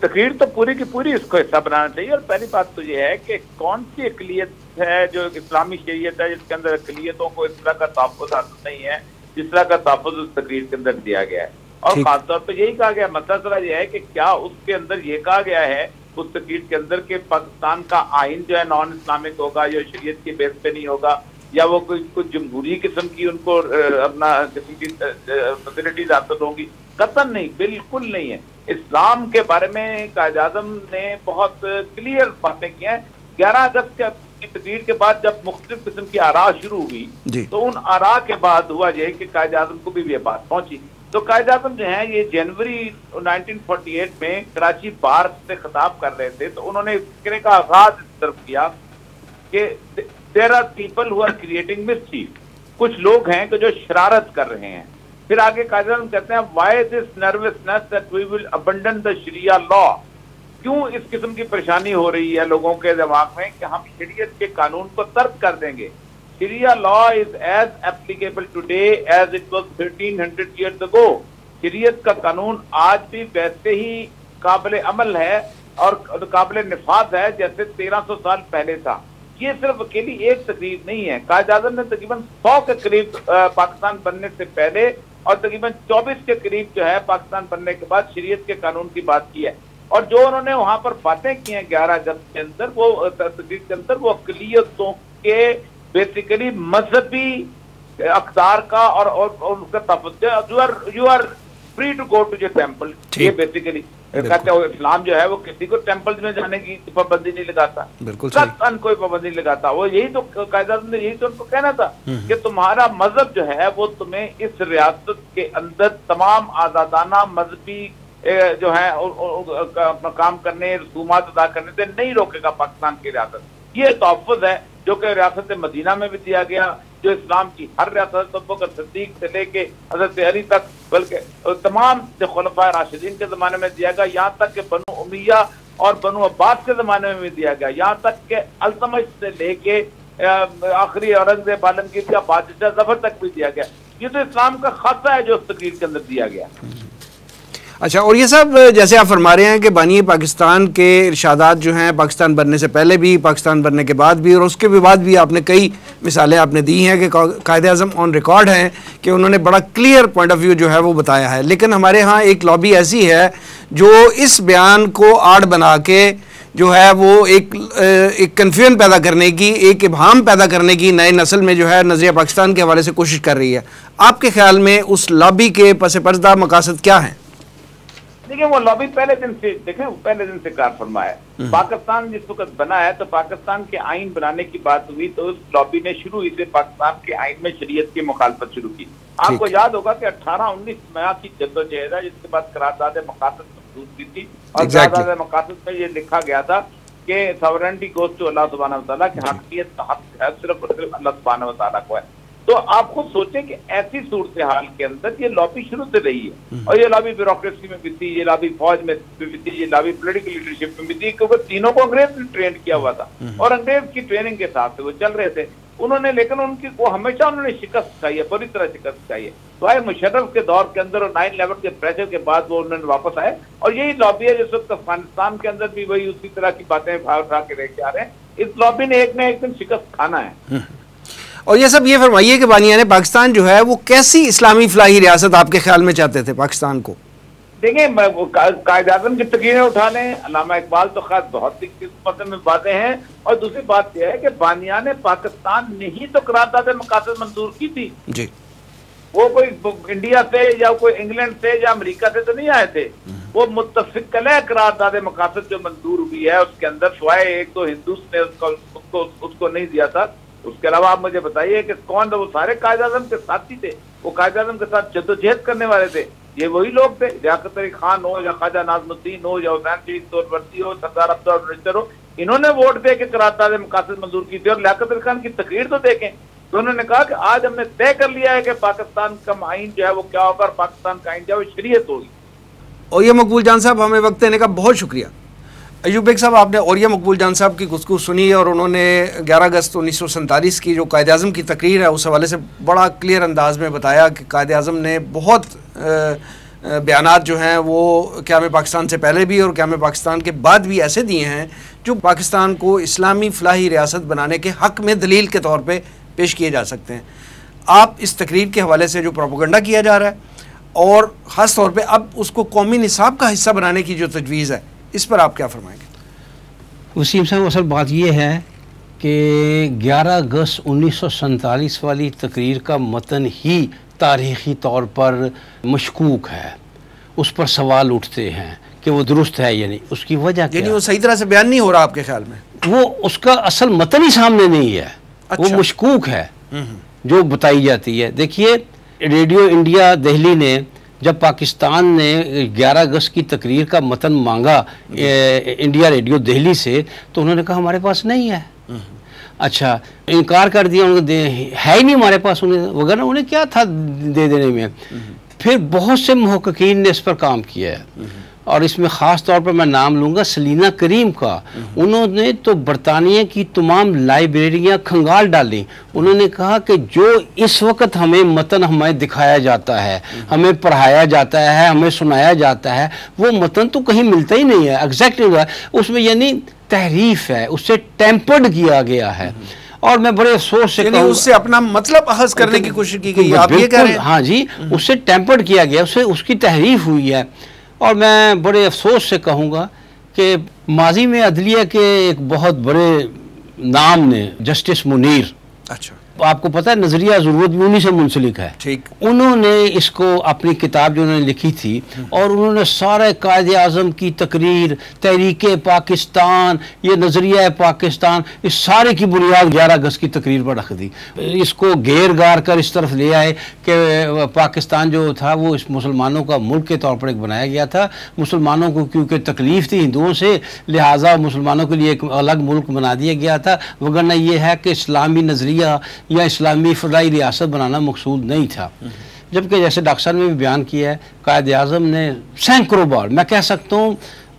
[SPEAKER 5] تقریر تو پوری کی پوری اس کو حصہ بنانا چاہیے. اور پہلی بات تو یہ ہے کہ کون سی اقلیت ہے جو اسلامی شریعت ہے جس کے اندر اقلیتوں کو اس طرح کا تحفظ حاصل نہیں ہے جس طرح کا تحفظ اس تقریر کے اندر دیا گیا ہے. اور خاص طور پہ یہی کہا گیا، مسئلہ ذرا یہ ہے کہ کیا اس کے اندر یہ کہا گیا ہے اس تقریر کے اندر کہ پاکستان کا آئین جو ہے نان اسلامک ہوگا یا شریعت کی بیس پہ نہیں ہوگا، یا وہ کوئی جمہوری قسم کی ان کو اپنا قسم کی فیسلٹیز حاصل ہوں گی؟ قطعاً نہیں، بالکل نہیں ہے. اسلام کے بارے میں قائد اعظم نے بہت کلیئر باتیں کی ہیں. 11 اگست کی تقریر کے بعد جب مختلف قسم کی آراء شروع ہوئی تو ان آراء کے بعد ہوا یہ کہ قائد اعظم کو بھی یہ بات پہنچی. تو قائد اعظم جو ہیں یہ جنوری 1948 میں کراچی بار سے خطاب کر رہے تھے، تو انہوں نے فکرے کا آغاز اس طرف کیا کہ there are people who are creating mischief. کچھ لوگ ہیں کہ جو شرارت کر رہے ہیں. پھر آگے قائد اعظم کہتے ہیں why this nervousness that we will abandon the Sharia law. کیوں اس قسم کی پریشانی ہو رہی ہے لوگوں کے دماغ میں کہ ہم شریعت کے قانون کو ترک کر دیں گے. Sharia law is as applicable today as it was 1300 years ago. شریعت کا قانون آج بھی ویسے ہی قابل عمل ہے اور قابل نفاذ ہے جیسے 1300 سال پہلے تھا. یہ صرف اکیلی ایک تقریر نہیں ہے. قائد اعظم نے تقریباً 100 کے قریب پاکستان بننے سے پہلے اور تقریباً 24 کے قریب جو ہے پاکستان بننے کے بعد شریعت کے قانون کی بات کی ہے. اور جو انہوں نے وہاں پر باتیں کی ہیں 11 اگست کے اندر، وہ تقریر کے اندر وہ اقلیتوں کے بیسیکلی مذہبی اقدار کا اور ان کا تفصیل، you are free to go to your temple. یہ بیسیکلی کہتے ہیں اسلام جو ہے وہ کسی کو ٹیمپل میں جانے کی پابندی نہیں لگاتا، قطعاً کوئی پابندی نہیں لگاتا. وہ یہی تو قائد اعظم نے یہی تو ان کو کہنا تھا کہ تمہارا مذہب جو ہے وہ تمہیں اس ریاست کے اندر تمام آزادانہ مذہبی جو ہے کام کرنے، رسومات ادا کرنے سے نہیں روکے گا پاکستان کی ریاست. یہ تحفظ ہے جو کہ ریاست مدینہ میں بھی دیا گیا، جو اسلام کی ہر ریاست ابوبکر صدیق سے لے کے حضرت علی تک، بلکہ تمام خلفائے راشدین کے زمانے میں دیا گیا، یہاں تک کہ بنو امیہ اور بنو عباس کے زمانے میں بھی دیا گیا، یہاں تک کہ التمش سے لے کے آخری اورنگزیب عالمگیر یا بادشاہ ظفر تک بھی دیا گیا. یہ تو اسلام کا خاصہ ہے جو اس تقریر کے اندر دیا گیا.
[SPEAKER 2] اچھا، اور یہ سب جیسے آپ فرما رہے ہیں کہ بانی پاکستان کے ارشادات جو ہیں پاکستان بننے سے پہلے بھی، پاکستان بننے کے بعد بھی، اور اس کے بعد بھی آپ نے کئی مثالیں آپ نے دی ہیں کہ قائد اعظم آن ریکارڈ ہیں کہ انہوں نے بڑا کلیئر پوائنٹ آف ویو جو ہے وہ بتایا ہے. لیکن ہمارے ہاں ایک لابی ایسی ہے جو اس بیان کو آڑ بنا کے جو ہے وہ ایک کنفیوژن پیدا کرنے کی، ایک ابہام پیدا کرنے کی نئے نسل میں جو ہے نظریہ پاکستان کے حوالے سے کوشش کر رہی ہے. آپ کے خیال میں اس لابی کے پس پردہ مقاصد کیا ہیں؟
[SPEAKER 5] دیکھیں وہ لابی پہلے دن سے کار فرما ہے. پاکستان جس وقت بنا ہے تو پاکستان کے آئین بنانے کی بات ہوئی تو اس لابی نے شروع ہی سے پاکستان کے آئین میں شریعت کی مخالفت شروع کی. آپ کو یاد ہوگا کہ 18-19 ماہ کی جدوجہد ہے جس کے بعد قرارداد مقاصد منظور کی تھی، اور قرارداد مقاصد میں یہ لکھا گیا تھا کہ ساورنٹی گوز ٹو اللہ سبحانہ وتعالیٰ کی حقیقت کا حق ہے صرف اور صرف اللہ سبحانہ وتعالیٰ کو ہے. تو آپ خود سوچیں کہ ایسی صورتحال کے اندر یہ لابی شروع سے رہی ہے، اور یہ لابی بیوروکریسی میں بھی تھی، یہ لابی فوج میں بھی تھی، یہ لابی پولیٹیکل لیڈرشپ میں بھی تھی، کیونکہ تینوں کو انگریز نے ٹرین کیا ہوا تھا اور انگریز کی ٹریننگ کے ساتھ سے وہ چل رہے تھے. لیکن ان کی وہ ہمیشہ انہوں نے شکست کھائی ہے، بری طرح شکست کھائی ہے. تو آئے مشرف کے دور کے اندر اور 9/11 کے پریشر کے بعد وہ انہوں نے واپس آئے، اور یہی لابی ہے جس وقت افغانستان کے اندر بھی وہی اسی طرح کی باتیں اٹھا کے لے کے آ رہے ہیں. اس لابی نے ایک نہ ایک دن شکست کھانا ہے.
[SPEAKER 2] اور یہ سب یہ فرمائیے کہ بانیان پاکستان جو ہے وہ کیسی اسلامی فلاحی ریاست آپ کے خیال میں چاہتے تھے پاکستان کو؟
[SPEAKER 5] دیکھیں قائد اعظم کی تقریریں اٹھا لیں، علامہ اقبال تو خاص بہت میں باتیں ہیں، اور دوسری بات یہ ہے کہ بانیان پاکستان نے ہی تو قرارداد مقاصد منظور کی تھی.
[SPEAKER 2] جی،
[SPEAKER 5] وہ کوئی انڈیا سے یا کوئی انگلینڈ سے یا امریکہ سے تو نہیں آئے تھے. وہ متفق قرارداد مقاصد جو منظور ہوئی ہے اس کے اندر سوائے ایک تو ہندوستان نے اس کو نہیں دیا تھا. اس کے علاوہ آپ مجھے بتائیے کہ کون وہ سارے قائد اعظم کے ساتھی تھے، وہ قائد اعظم کے ساتھ جدوجہد کرنے والے تھے. یہ وہی لوگ تھے، لیاقت علی خان ہو یا خواجہ ناظم الدین ہو یا حسین شہید سہروردی ہو، سردار عبدالرشید ہو، انہوں نے ووٹ دے کے قرارداد مقاصد منظور کی تھی. اور لیاقت علی خان کی تقریر تو دیکھیں تو انہوں نے کہا کہ آج ہم نے طے کر لیا ہے کہ پاکستان کا آئین جو ہے وہ کیا ہوگا، اور پاکستان کا آئین جو ہے وہ شریعت ہوگی.
[SPEAKER 2] اوریہ مقبول جان صاحب، ہمیں وقت دینے کا بہت شکریہ. ایوب بیگ صاحب، آپ نے اوریہ مقبول جان صاحب کی گفتگو سنی، اور انہوں نے 11 اگست 1947 کی جو قائد اعظم کی تقریر ہے اس حوالے سے بڑا کلیئر انداز میں بتایا کہ قائد اعظم نے بہت بیانات جو ہیں وہ قیام پاکستان سے پہلے بھی اور قیام پاکستان کے بعد بھی ایسے دیے ہیں جو پاکستان کو اسلامی فلاحی ریاست بنانے کے حق میں دلیل کے طور پہ پیش کیے جا سکتے ہیں. آپ اس تقریر کے حوالے سے جو پروپیگنڈا کیا جا رہا ہے اور خاص طور پہ اب اس کو قومی نصاب کا حصہ بنانے کی جو تجویز ہے، اس پر آپ کیا فرمائیں گے؟
[SPEAKER 4] وسیم صاحب، اصل بات یہ ہے کہ 11 اگست 1947 والی تقریر کا متن ہی تاریخی طور پر مشکوک ہے. اس پر سوال اٹھتے ہیں کہ وہ درست ہے یا نہیں. اس کی وجہ کیا؟
[SPEAKER 2] یعنی وہ صحیح طرح سے بیان نہیں ہو رہا آپ کے خیال میں؟
[SPEAKER 4] وہ اس کا اصل متن ہی سامنے نہیں ہے. وہ مشکوک ہے جو بتائی جاتی ہے. دیکھیے، ریڈیو انڈیا دہلی نے جب پاکستان نے 11 اگست کی تقریر کا متن مانگا انڈیا ریڈیو دہلی سے تو انہوں نے کہا ہمارے پاس نہیں ہے. اچھا، انکار کر دیا، ہے ہی نہیں ہمارے پاس، وغیرہ انہیں کیا تھا دے دینے میں. پھر بہت سے محققین نے اس پر کام کیا ہے، اور اس میں خاص طور پر میں نام لوں گا سلینا کریم کا. انہوں نے تو برطانیہ کی تمام لائبریریاں کھنگال ڈالیں. انہوں نے کہا کہ جو اس وقت ہمیں متن ہمیں دکھایا جاتا ہے، ہمیں پڑھایا جاتا ہے، ہمیں سنایا جاتا ہے، وہ متن تو کہیں ملتا ہی نہیں ہے. ایگزیکٹلی اس میں یعنی تحریف ہے، اس سے ٹیمپرڈ کیا گیا ہے. اور میں بڑے افسوس سے
[SPEAKER 2] اس سے اپنا مطلب اخذ کرنے کی کوشش کی گئی ہے، آپ یہ کہہ رہے ہیں؟
[SPEAKER 4] ہاں جی، اس سے ٹیمپرڈ کیا گیا، اس کی تحریف ہوئی ہے. اور میں بڑے افسوس سے کہوں گا کہ ماضی میں عدلیہ کے ایک بہت بڑے نام نے جسٹس منیر،
[SPEAKER 2] اچھا
[SPEAKER 4] آپ کو پتہ ہے نظریہ ضرورت بھی انہی سے منسلک ہے.
[SPEAKER 2] ٹھیک.
[SPEAKER 4] انہوں نے اس کو اپنی کتاب جو انہوں نے لکھی تھی، اور انہوں نے سارے قائد اعظم کی تقریر، تحریک پاکستان، یہ نظریہ پاکستان، اس سارے کی بنیاد 11 اگست کی تقریر پر رکھ دی. اس کو گیر گار کر اس طرف لے آئے کہ پاکستان جو تھا وہ اس مسلمانوں کا ملک کے طور پر ایک بنایا گیا تھا. مسلمانوں کو کیونکہ تکلیف تھی ہندوؤں سے، لہٰذا مسلمانوں کے لیے ایک الگ ملک بنا دیا گیا تھا. وگرنہ یہ ہے کہ اسلامی نظریہ یا اسلامی فلاحی ریاست بنانا مقصود نہیں تھا. جبکہ جیسے ڈاکٹر صاحب نے بھی بیان کیا ہے، قائد اعظم نے سینکڑوں بار، میں کہہ سکتا ہوں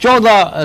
[SPEAKER 4] 14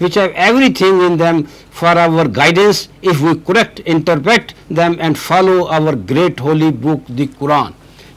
[SPEAKER 4] which have everything in them for our guidance if we correct interpret them and follow our great holy book the Quran।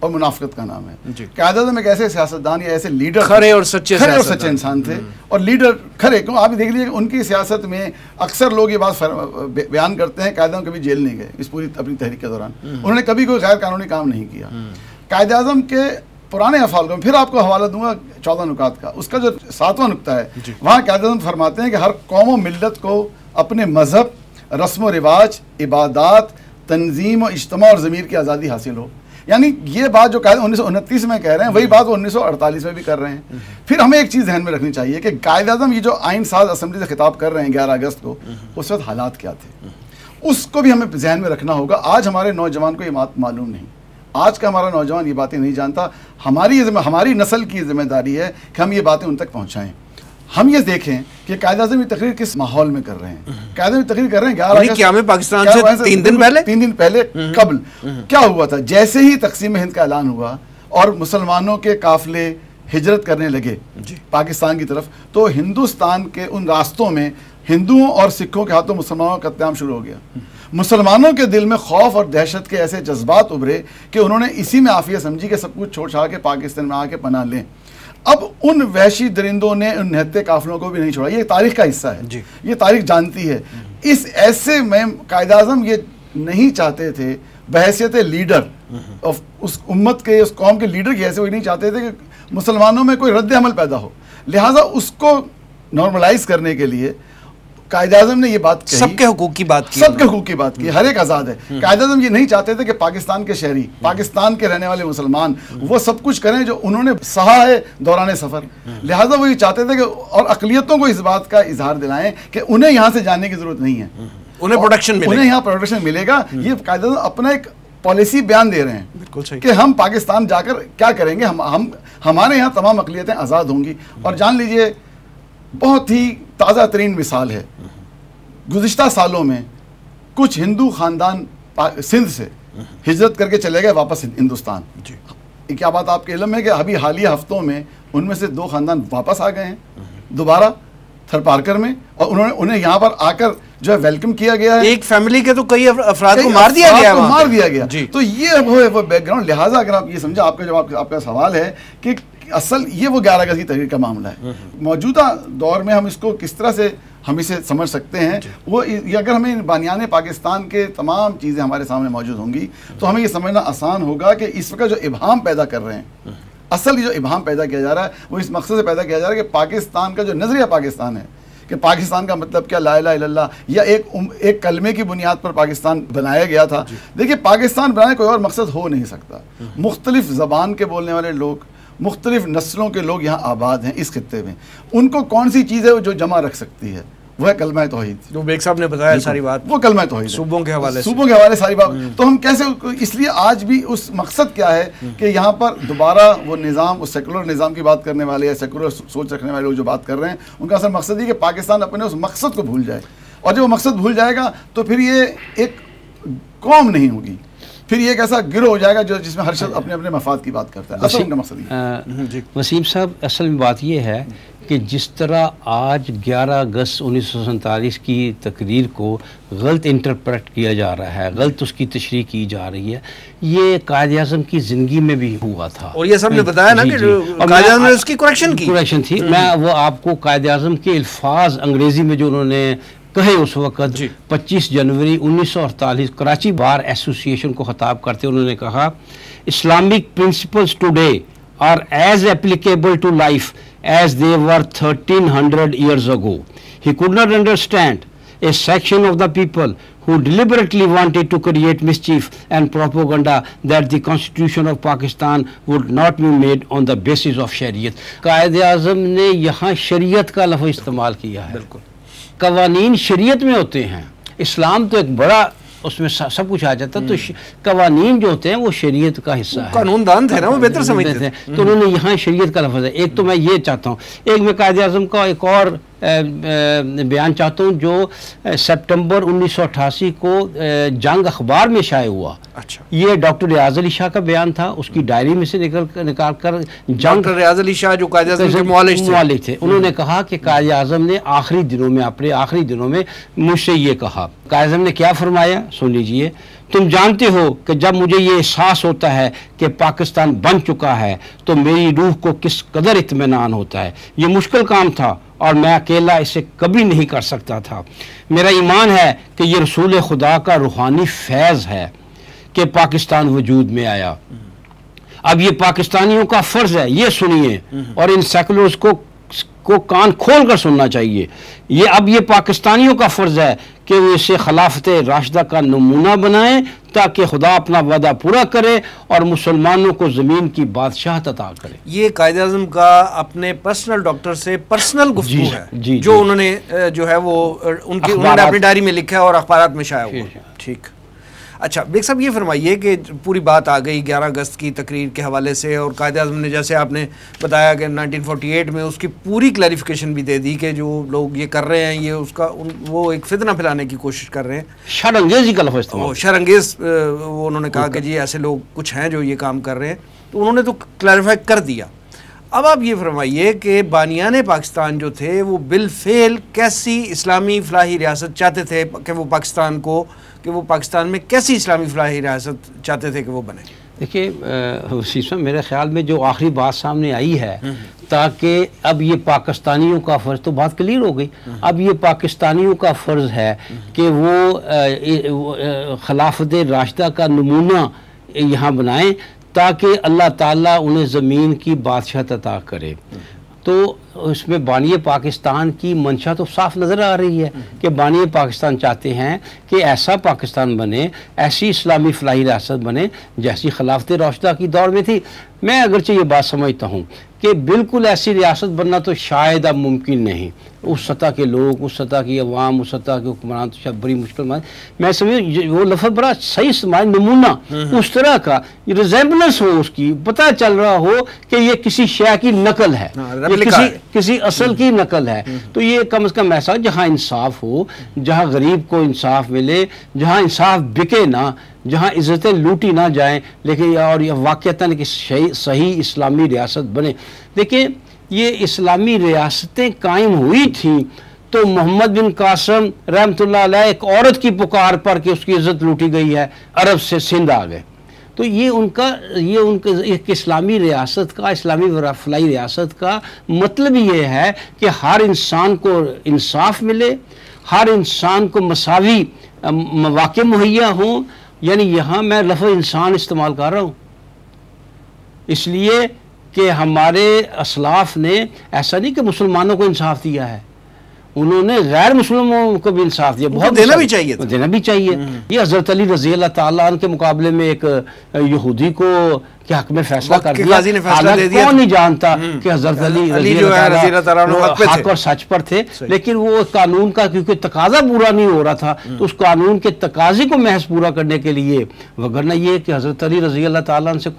[SPEAKER 3] اور منافقت کا نام ہے. قائد اعظم ایک ایسے سیاستدان یا ایسے لیڈر
[SPEAKER 2] کھرے اور سچے
[SPEAKER 3] انسان تھے, اور لیڈر کھرے. کیوں آپ دیکھ لیجیے کہ ان کی سیاست میں اکثر لوگ یہ بات بیان کرتے ہیں قائد اعظم کبھی جیل نہیں گئے اس پوری اپنی تحریک کے دوران, انہوں نے کبھی کوئی غیر قانونی کام نہیں کیا. قائد اعظم کے پرانے افعال کو پھر آپ کو حوالہ دوں گا 14 نکات کا, اس کا جو 7واں نکتہ ہے وہاں قائد اعظم فرماتے ہیں کہ ہر قوم و ملت کو اپنے مذہب, رسم و رواج, عبادات, تنظیم و اجتماع اور ضمیر کی آزادی حاصل ہو. یعنی یہ بات جو قائد 1929 میں کہہ رہے ہیں وہی بات وہ 1948 میں بھی کر رہے ہیں. پھر ہمیں ایک چیز ذہن میں رکھنی چاہیے کہ قائد اعظم یہ جو آئین ساز اسمبلی سے خطاب کر رہے ہیں 11 اگست کو, اس وقت حالات کیا تھے اس کو بھی ہمیں ذہن میں رکھنا ہوگا. آج ہمارے نوجوان کو یہ بات معلوم نہیں, آج کا ہمارا نوجوان یہ باتیں نہیں جانتا. ہماری نسل کی ذمہ داری ہے کہ ہم یہ باتیں ان تک پہنچائیں. ہم یہ دیکھیں کہ قائد اعظم یہ تقریر کس ماحول میں کر رہے ہیں. قائد اعظم تقریر کر رہے ہیں 11 اگست
[SPEAKER 2] پاکستان سے 3 دن پہلے
[SPEAKER 3] قبل کیا ہوا تھا. جیسے ہی تقسیم ہند کا اعلان ہوا اور مسلمانوں کے قافلے ہجرت کرنے لگے پاکستان کی طرف, تو ہندوستان کے ان راستوں میں ہندوؤں اور سکھوں کے ہاتھوں مسلمانوں کا قتل عام شروع ہو گیا. مسلمانوں کے دل میں خوف اور دہشت کے ایسے جذبات ابھرے کہ انہوں نے اسی میں عافیت سمجھی کہ سب کچھ چھوڑ چھاڑ کے پاکستان میں آ کے پناہ لیں. اب ان وحشی درندوں نے ان نہتے قافلوں کو بھی نہیں چھوڑا. یہ تاریخ کا حصہ ہے, یہ تاریخ جانتی ہے. اس ایسے میں قائد اعظم یہ نہیں چاہتے تھے بحیثیت لیڈر اس امت کے, اس قوم کے لیڈر کی حیثیت, وہ نہیں چاہتے تھے کہ مسلمانوں میں کوئی رد عمل پیدا ہو. لہٰذا اس کو نارملائز کرنے کے لیے قائد اعظم نے یہ بات کہی,
[SPEAKER 2] سب کے حقوق کی بات کی,
[SPEAKER 3] سب کے حقوق کی بات کی, ہر ایک آزاد ہے. قائد اعظم یہ نہیں چاہتے تھے کہ پاکستان کے شہری, پاکستان کے رہنے والے مسلمان وہ سب کچھ کریں جو انہوں نے سہا ہے دوران سفر. لہٰذا وہ یہ چاہتے تھے کہ اور اقلیتوں کو اس بات کا اظہار دلائیں کہ انہیں یہاں سے جانے کی ضرورت نہیں ہے, انہیں یہاں پروٹیکشن ملے گا. یہ قائد اعظم اپنا ایک پالیسی بیان دے رہے ہیں کہ ہم پاکستان جا کر کیا کریں گے, ہمارے یہاں تمام اقلیتیں آزاد ہوں گی. اور جان لیجئے بہت ہی تازہ ترین مثال ہے, گزشتہ سالوں میں کچھ ہندو خاندان سندھ سے ہجرت کر کے چلے گئے واپس ہندوستان. کیا بات آپ کے علم ہے کہ ابھی حالیہ ہفتوں میں ان میں سے 2 خاندان واپس آ گئے ہیں دوبارہ تھر پارکر میں, اور انہیں یہاں پر آ کر جو ہے ویلکم کیا گیا ہے.
[SPEAKER 2] ایک فیملی کے تو کئی افراد کو مار دیا گیا.
[SPEAKER 3] تو یہ وہ بیک گراؤنڈ. لہٰذا اگر آپ یہ سمجھا, آپ کا جواب آپ کا سوال ہے کہ اصل یہ وہ 11 اگست کی تحریر کا معاملہ ہے. موجودہ دور میں ہم اس کو کس طرح سے ہم اسے سمجھ سکتے ہیں, وہ اگر ہمیں بانیان پاکستان کے تمام چیزیں ہمارے سامنے موجود ہوں گی تو ہمیں یہ سمجھنا آسان ہوگا کہ اس وقت جو ابہام پیدا کر رہے ہیں, اصل جو ابہام پیدا کیا جا رہا ہے وہ اس مقصد سے پیدا کیا جا رہا ہے کہ پاکستان کا جو نظریہ پاکستان ہے, کہ پاکستان کا مطلب کیا, لا الہ الا اللہ, یا ایک کلمے کی بنیاد پر پاکستان بنایا گیا تھا. دیکھیے پاکستان بنانے کوئی اور مقصد ہو نہیں سکتا. مختلف زبان کے بولنے والے لوگ, مختلف نسلوں کے لوگ یہاں آباد ہیں اس خطے میں. ان کو کون سی چیز ہے جو جمع رکھ سکتی ہے, وہ ہے کلمہ توحید.
[SPEAKER 2] جو بیگ صاحب نے بتایا ساری بات,
[SPEAKER 3] وہ کلمہ توحید,
[SPEAKER 2] صوبوں کے حوالے
[SPEAKER 3] ساری بات. تو ہم کیسے, اس لیے آج بھی اس مقصد کیا ہے کہ یہاں پر دوبارہ وہ نظام, اس سیکولر نظام کی بات کرنے والے یا سیکولر سوچ رکھنے والے لوگ جو بات کر رہے ہیں, ان کا اصل مقصد یہ کہ پاکستان اپنے اس مقصد کو بھول جائے. اور جب وہ مقصد بھول جائے گا تو پھر یہ ایک قوم نہیں ہوگی, پھر یہ ایک ایسا گروہ ہو جائے گا جس میں ہر شخص اپنے اپنے مفاد کی بات کرتا ہے. اصل ان کا مقصد
[SPEAKER 4] وسیم صاحب, اصل میں بات یہ ہے کہ جس طرح آج 11 اگست 1947 کی تقریر کو غلط انٹرپریٹ کیا جا رہا ہے, غلط اس کی تشریح کی جا رہی ہے, یہ قائد اعظم کی زندگی میں بھی ہوا تھا. اور
[SPEAKER 2] یہ سب نے بتایا نا کہ قائد اعظم نے اس کی کریکشن
[SPEAKER 4] تھی. میں وہ آپ کو قائد اعظم کے الفاظ انگریزی میں جو انہوں نے کہے اس وقت 25 جنوری 1948 کراچی بار ایسوسی ایشن کو خطاب کرتے انہوں نے کہا, Islamic principles today are as applicable to life as they were 1300 years ago. He could not understand a section of the people who deliberately wanted to create mischief and propaganda that the Constitution of Pakistan would not be made on the basis of Shariat. Quaid Azam نے یہاں شریعت کا لفظ استعمال کیا ہے. بالکل قوانین شریعت میں ہوتے ہیں, اسلام تو ایک بڑا اس میں سب کچھ آ جاتا, تو قوانین جو ہوتے ہیں وہ شریعت کا حصہ ہے.
[SPEAKER 2] قانون دان تھے نا, وہ بہتر سمجھتے تھے.
[SPEAKER 4] تو انہوں نے یہاں شریعت کا لفظ ہے. ایک تو میں یہ چاہتا ہوں, ایک میں قائد اعظم کا ایک اور بیان چاہتا ہوں جو سپٹمبر 1988 کو جنگ اخبار میں شائع ہوا.
[SPEAKER 2] اچھا.
[SPEAKER 4] یہ ڈاکٹر ریاض علی شاہ کا بیان تھا, اس کی ڈائری میں سے نکال کر
[SPEAKER 2] ڈاکٹر ریاض علی شاہ جو قائد اعظم کے
[SPEAKER 4] معالج تھے, انہوں نے کہا کہ قائد اعظم نے اپنے آخری دنوں میں مجھ سے یہ کہا. قائد اعظم نے کیا فرمایا سن لیجئے. تم جانتے ہو کہ جب مجھے یہ احساس ہوتا ہے کہ پاکستان بن چکا ہے تو میری روح کو کس قدر اطمینان ہوتا ہے. یہ مشکل کام تھا اور میں اکیلا اسے کبھی نہیں کر سکتا تھا. میرا ایمان ہے کہ یہ رسول خدا کا روحانی فیض ہے کہ پاکستان وجود میں آیا. اب یہ پاکستانیوں کا فرض ہے, یہ سنیے, اور ان سیکولرز کو کان کھول کر سننا چاہیے. اب یہ پاکستانیوں کا فرض ہے کہ وہ اسے خلافت راشدہ کا نمونہ بنائیں تاکہ خدا اپنا وعدہ پورا کرے اور مسلمانوں کو زمین کی بادشاہت عطا کرے.
[SPEAKER 2] یہ قائد اعظم کا اپنے پرسنل ڈاکٹر سے پرسنل گفتگو ہے جو انہوں نے جو ہے وہ انہوں نے اپنی ڈائری میں لکھا ہے اور اخبارات میں شائع ہوا. ٹھیک. اچھا بیگ صاحب یہ فرمائیے کہ پوری بات آ گئی 11 اگست کی تقریر کے حوالے سے, اور قائد اعظم نے جیسے آپ نے بتایا کہ 1948 میں اس کی پوری کلیریفیکیشن بھی دے دی کہ جو لوگ یہ کر رہے ہیں یہ اس کا وہ ایک فتنہ پھیلانے کی کوشش کر رہے ہیں,
[SPEAKER 4] شرانگیزی کا لفظ استعمال,
[SPEAKER 2] شرانگیز وہ انہوں نے کہا کہ جی ایسے لوگ کچھ ہیں جو یہ کام کر رہے ہیں, تو انہوں نے تو کلیریفائی کر دیا. اب آپ یہ فرمائیے کہ بانیان پاکستان جو تھے وہ بالفعل کیسی اسلامی فلاحی ریاست چاہتے تھے کہ وہ پاکستان میں کیسی اسلامی فلاحی ریاست چاہتے تھے کہ وہ بنے؟
[SPEAKER 4] دیکھیے وسیم صاحب, میرے خیال میں جو آخری بات سامنے آئی ہے تاکہ اب یہ پاکستانیوں کا فرض, تو بات کلیئر ہو گئی, اب یہ پاکستانیوں کا فرض ہے کہ وہ خلافت راشدہ کا نمونہ یہاں بنائیں تاکہ اللہ تعالیٰ انہیں زمین کی بادشاہت عطا کرے. تو اس میں بانی پاکستان کی منشا تو صاف نظر آ رہی ہے کہ بانی پاکستان چاہتے ہیں کہ ایسا پاکستان بنے, ایسی اسلامی فلاحی ریاست بنے جیسی خلافت راشدہ کی دور میں تھی. میں اگرچہ یہ بات سمجھتا ہوں کہ بالکل ایسی ریاست بننا تو شاید اب ممکن نہیں, اس سطح کے لوگ, اس سطح کی عوام, اس سطح کے حکمران تو شاید بڑی مشکل. میں سمجھ وہ لفظ بڑا صحیح استعمال, نمونہ اس طرح کا ریزیمبلنس ہو, اس کی پتہ چل رہا ہو کہ یہ کسی شے کی نقل ہے, کسی اصل کی نقل ہے. تو یہ کم از کم ایسا جہاں انصاف ہو, جہاں غریب کو انصاف ملے, جہاں انصاف بکے نہ, جہاں عزتیں لوٹی نہ جائیں, لیکن اور یہ واقعتاً کہ صحیح اسلامی ریاست بنے. دیکھیں یہ اسلامی ریاستیں قائم ہوئی تھیں تو محمد بن قاسم رحمۃ اللہ علیہ ایک عورت کی پکار پر کہ اس کی عزت لوٹی گئی ہے, عرب سے سندھ آ گئے. تو یہ ان کا ایک اسلامی ریاست کا, اسلامی فلاحی ریاست کا مطلب یہ ہے کہ ہر انسان کو انصاف ملے, ہر انسان کو مساوی مواقع مہیا ہوں. یعنی یہاں میں لفظ انسان استعمال کر رہا ہوں اس لیے کہ ہمارے اسلاف نے ایسا نہیں کہ مسلمانوں کو انصاف دیا ہے, انہوں نے غیر مسلموں کو بھی انصاف دیا. بہت دینا بھی چاہیے. یہ حضرت علی رضی اللہ تعالیٰ عنہ کے مقابلے میں ایک یہودی کو کے حق میں فیصلہ کر دیا. کون نہیں جانتا کہ حضرت علی رضی اللہ تعالیٰ عنہ حق اور سچ پر تھے, لیکن وہ قانون کا کیونکہ تقاضا پورا نہیں ہو رہا تھا تو اس قانون کے تقاضے کو محض پورا کرنے کے لیے, وگرنہ یہ کہ حضرت علی رضی اللہ تعالیٰ عنہ سے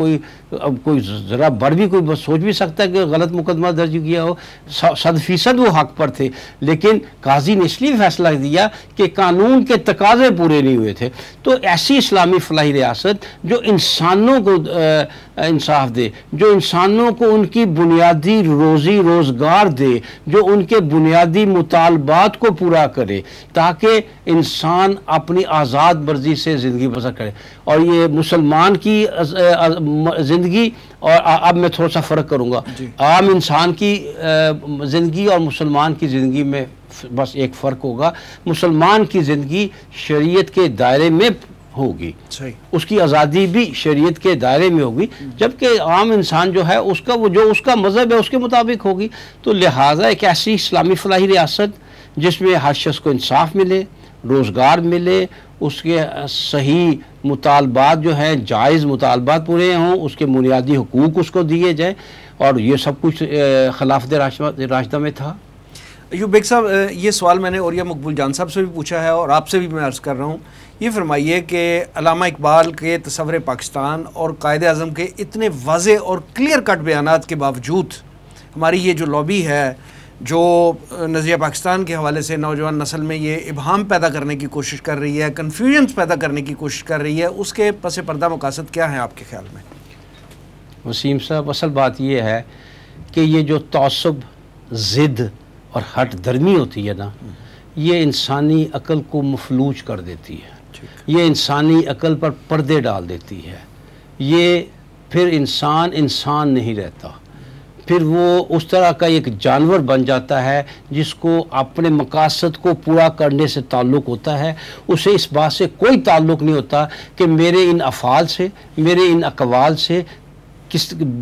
[SPEAKER 4] کوئی ذرا بڑھ بھی کوئی سوچ بھی سکتا ہے کہ غلط مقدمہ درج کیا ہو, 100% وہ حق پر تھے. لیکن قاضی نے اس لیے فیصلہ دیا کہ قانون کے تقاضے پورے نہیں ہوئے تھے. تو ایسی اسلامی فلاحی ریاست جو انسانوں کو انصاف دے, جو انسانوں کو ان کی بنیادی روزی روزگار دے, جو ان کے بنیادی مطالبات کو پورا کرے تاکہ انسان اپنی آزاد مرضی سے زندگی بسر کرے. اور یہ مسلمان کی زندگی, اور اب میں تھوڑا سا فرق کروں گا, عام انسان کی زندگی اور مسلمان کی زندگی میں بس ایک فرق ہوگا. مسلمان کی زندگی شریعت کے دائرے میں ہوگی, اس کی آزادی بھی شریعت کے دائرے میں ہوگی, جبکہ عام انسان جو ہے اس کا مذہب ہے اس کے مطابق ہوگی. تو لہٰذا ایک ایسی اسلامی فلاحی ریاست جس میں ہر شخص کو انصاف ملے, روزگار ملے, اس کے صحیح مطالبات جو ہیں جائز مطالبات پورے ہوں, اس کے بنیادی حقوق اس کو دیے جائیں, اور یہ سب کچھ خلافت راشدہ میں تھا.
[SPEAKER 2] ایوب بیگ صاحب یہ سوال میں نے اوریا مقبول جان صاحب سے بھی پوچھا ہے اور آپ سے بھی میں عرض کر رہا ہوں. یہ فرمائیے کہ علامہ اقبال کے تصور پاکستان اور قائد اعظم کے اتنے واضح اور کلیئر کٹ بیانات کے باوجود ہماری یہ جو لابی ہے جو نظریہ پاکستان کے حوالے سے نوجوان نسل میں یہ ابہام پیدا کرنے کی کوشش کر رہی ہے، کنفیوژنس پیدا کرنے کی کوشش کر رہی ہے، اس کے پس پردہ مقاصد کیا ہیں آپ کے خیال میں؟
[SPEAKER 4] وسیم صاحب، اصل بات یہ ہے کہ یہ جو تعصب، ضد اور ہٹ درمی ہوتی ہے نا، یہ انسانی عقل کو مفلوج کر دیتی ہے، یہ انسانی عقل پر پردے ڈال دیتی ہے، یہ پھر انسان نہیں رہتا، پھر وہ اس طرح کا ایک جانور بن جاتا ہے جس کو اپنے مقاصد کو پورا کرنے سے تعلق ہوتا ہے، اسے اس بات سے کوئی تعلق نہیں ہوتا کہ میرے ان افعال سے، میرے ان اقوال سے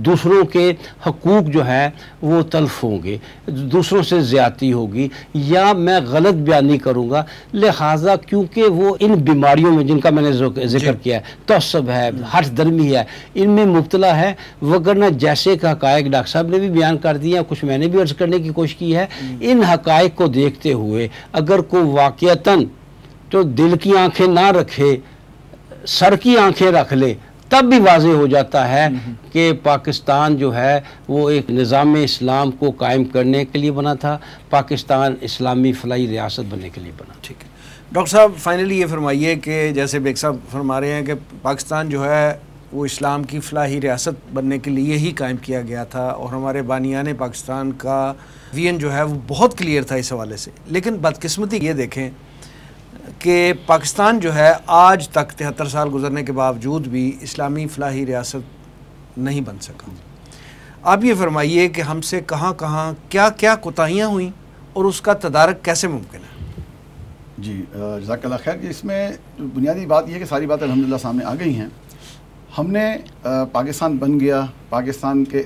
[SPEAKER 4] دوسروں کے حقوق جو ہے وہ تلف ہوں گے، دوسروں سے زیادتی ہوگی، یا میں غلط بیانی کروں گا، لہٰذا کیونکہ وہ ان بیماریوں میں جن کا میں نے ذکر کیا ہے، تعصب ہے، ہٹ درمی ہے، ان میں مبتلا ہے، وگرنہ جیسے کہ حقائق ڈاکٹر صاحب نے بھی بیان کر دیا، کچھ میں نے بھی عرض کرنے کی کوشش کی ہے، ان حقائق کو دیکھتے ہوئے اگر کوئی واقعتاً تو دل کی آنکھیں نہ رکھے، سر کی آنکھیں رکھ لے، تب بھی واضح ہو جاتا ہے کہ پاکستان جو ہے وہ ایک نظام اسلام کو قائم کرنے کے لیے بنا تھا، پاکستان اسلامی فلاحی ریاست بننے کے لیے بنا۔
[SPEAKER 2] ٹھیک ہے ڈاکٹر صاحب، فائنلی یہ فرمائیے کہ جیسے بیگ صاحب فرما رہے ہیں کہ پاکستان جو ہے وہ اسلام کی فلاحی ریاست بننے کے لیے ہی قائم کیا گیا تھا، اور ہمارے بانیان پاکستان کا ویژن جو ہے وہ بہت کلیئر تھا اس حوالے سے، لیکن بدقسمتی یہ دیکھیں کہ پاکستان جو ہے آج تک 73 سال گزرنے کے باوجود بھی اسلامی فلاحی ریاست نہیں بن سکا۔ آپ یہ فرمائیے کہ ہم سے کہاں کہاں کیا کیا کوتاہیاں ہوئیں اور اس کا تدارک کیسے ممکن ہے؟
[SPEAKER 3] جی جزاک اللہ خیر۔ کہ اس میں بنیادی بات یہ ہے کہ ساری باتیں الحمدللہ سامنے آ گئی ہیں۔ ہم نے پاکستان بن گیا، پاکستان کے